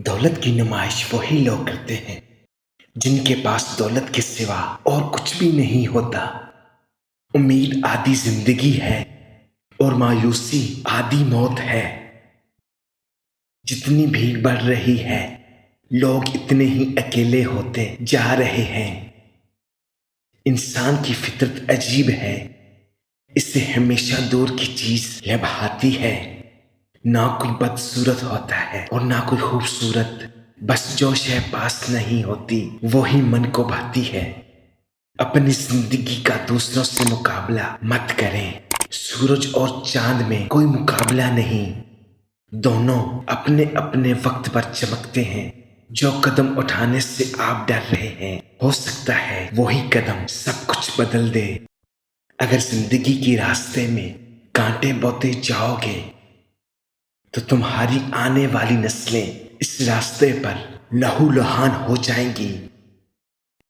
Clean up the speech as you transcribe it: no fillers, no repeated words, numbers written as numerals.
دولت کی نمائش وہی لوگ کرتے ہیں جن کے پاس دولت کے سوا اور کچھ بھی نہیں ہوتا۔ امید آدھی زندگی ہے اور مایوسی آدھی موت ہے۔ جتنی بھیڑ بڑھ رہی ہے لوگ اتنے ہی اکیلے ہوتے جا رہے ہیں۔ انسان کی فطرت عجیب ہے، اسے ہمیشہ دور کی چیز لبھاتی ہے۔ نہ کوئی بدصورت ہوتا ہے اور نہ کوئی خوبصورت، بس جو شے پاس نہیں ہوتی وہی من کو بھاتی ہے۔ اپنی زندگی کا دوسروں سے مقابلہ مت کریں۔ سورج اور چاند میں کوئی مقابلہ نہیں، دونوں اپنے اپنے وقت پر چمکتے ہیں۔ جو قدم اٹھانے سے آپ ڈر رہے ہیں ہو سکتا ہے وہی قدم سب کچھ بدل دے۔ اگر زندگی کے راستے میں کانٹے بوتے جاؤ گے تو تمہاری آنے والی نسلیں اس راستے پر لہو لہان ہو جائیں گی۔